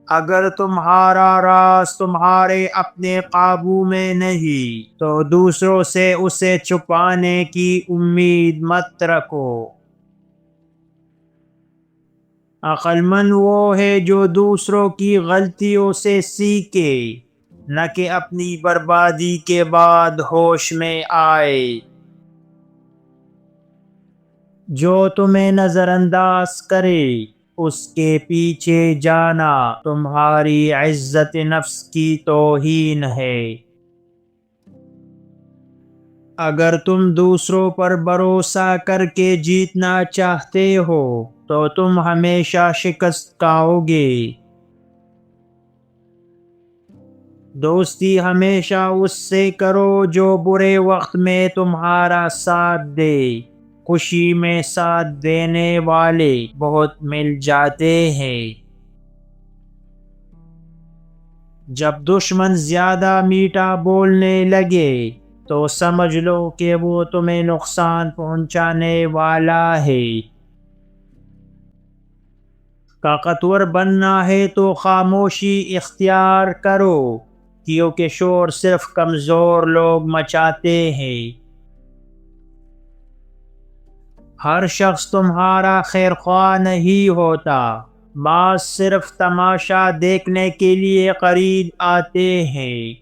اگر تمہارا راز تمہارے اپنے قابو میں نہیں تو دوسروں سے اسے چھپانے کی امید مت رکھو۔ عقل مند وہ ہے جو دوسروں کی غلطیوں سے سیکھے، نہ کہ اپنی بربادی کے بعد ہوش میں آئے۔ جو تمہیں نظر انداز کرے اس کے پیچھے جانا تمہاری عزت نفس کی توہین ہے۔ اگر تم دوسروں پر بھروسہ کر کے جیتنا چاہتے ہو تو تم ہمیشہ شکست کھاؤ گے۔ دوستی ہمیشہ اس سے کرو جو برے وقت میں تمہارا ساتھ دے۔ خوشی میں ساتھ دینے والے بہت مل جاتے ہیں۔ جب دشمن زیادہ میٹھا بولنے لگے تو سمجھ لو کہ وہ تمہیں نقصان پہنچانے والا ہے۔ طاقتور بننا ہے تو خاموشی اختیار کرو، کیونکہ شور صرف کمزور لوگ مچاتے ہیں۔ ہر شخص تمہارا خیر خواہ نہیں ہوتا، بعض صرف تماشا دیکھنے کے لیے قریب آتے ہیں۔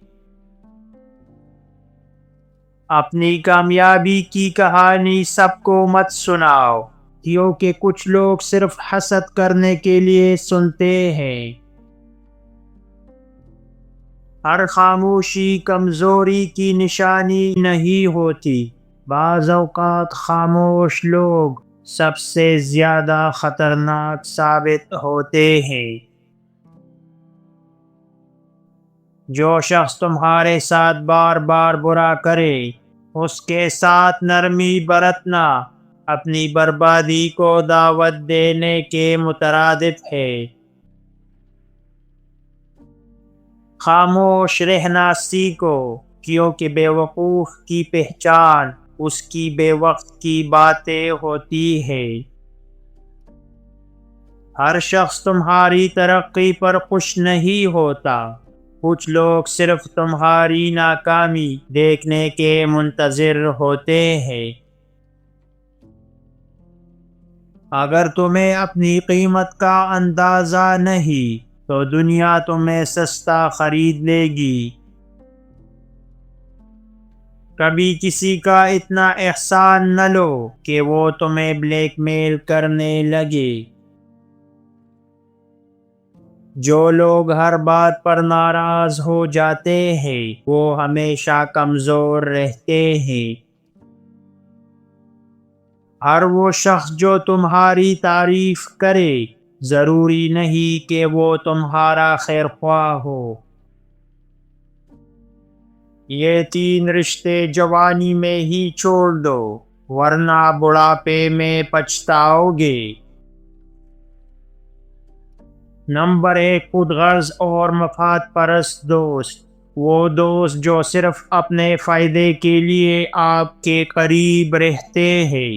اپنی کامیابی کی کہانی سب کو مت سناؤ، کیونکہ کچھ لوگ صرف حسد کرنے کے لیے سنتے ہیں۔ ہر خاموشی کمزوری کی نشانی نہیں ہوتی، بعض اوقات خاموش لوگ سب سے زیادہ خطرناک ثابت ہوتے ہیں۔ جو شخص تمہارے ساتھ بار بار برا کرے اس کے ساتھ نرمی برتنا اپنی بربادی کو دعوت دینے کے مترادف ہے۔ خاموش رہنا سیکھو، کیونکہ بے وقوف کی پہچان اس کی بے وقت کی باتیں ہوتی ہے۔ ہر شخص تمہاری ترقی پر خوش نہیں ہوتا، کچھ لوگ صرف تمہاری ناکامی دیکھنے کے منتظر ہوتے ہیں۔ اگر تمہیں اپنی قیمت کا اندازہ نہیں تو دنیا تمہیں سستا خرید لے گی۔ کبھی کسی کا اتنا احسان نہ لو کہ وہ تمہیں بلیک میل کرنے لگے۔ جو لوگ ہر بات پر ناراض ہو جاتے ہیں وہ ہمیشہ کمزور رہتے ہیں۔ ہر وہ شخص جو تمہاری تعریف کرے ضروری نہیں کہ وہ تمہارا خیر خواہ ہو۔ یہ 3 رشتے جوانی میں ہی چھوڑ دو، ورنہ بڑھاپے میں پچھتاؤ گے۔ نمبر 1، خود غرض اور مفاد پرست دوست۔ وہ دوست جو صرف اپنے فائدے کے لیے آپ کے قریب رہتے ہیں۔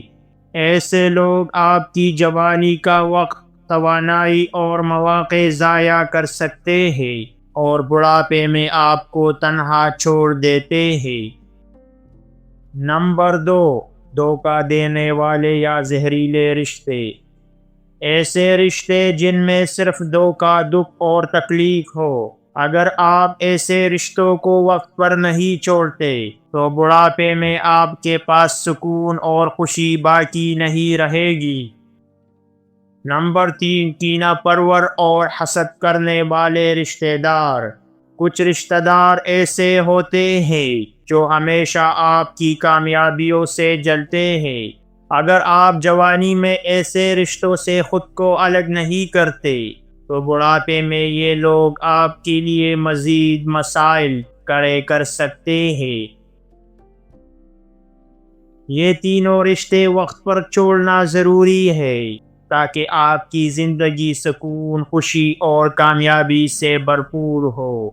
ایسے لوگ آپ کی جوانی کا وقت، توانائی اور مواقع ضائع کر سکتے ہیں اور بڑھاپے میں آپ کو تنہا چھوڑ دیتے ہیں۔ نمبر 2، دھوکہ دینے والے یا زہریلے رشتے۔ ایسے رشتے جن میں صرف دھوکہ، دکھ اور تکلیف ہو۔ اگر آپ ایسے رشتوں کو وقت پر نہیں چھوڑتے تو بڑھاپے میں آپ کے پاس سکون اور خوشی باقی نہیں رہے گی۔ نمبر 3، کینہ پرور اور حسد کرنے والے رشتہ دار۔ کچھ رشتہ دار ایسے ہوتے ہیں جو ہمیشہ آپ کی کامیابیوں سے جلتے ہیں۔ اگر آپ جوانی میں ایسے رشتوں سے خود کو الگ نہیں کرتے تو بڑھاپے میں یہ لوگ آپ کے لیے مزید مسائل کھڑے کر سکتے ہیں۔ یہ تینوں رشتے وقت پر چھوڑنا ضروری ہے تاکہ آپ کی زندگی سکون، خوشی اور کامیابی سے بھرپور ہو۔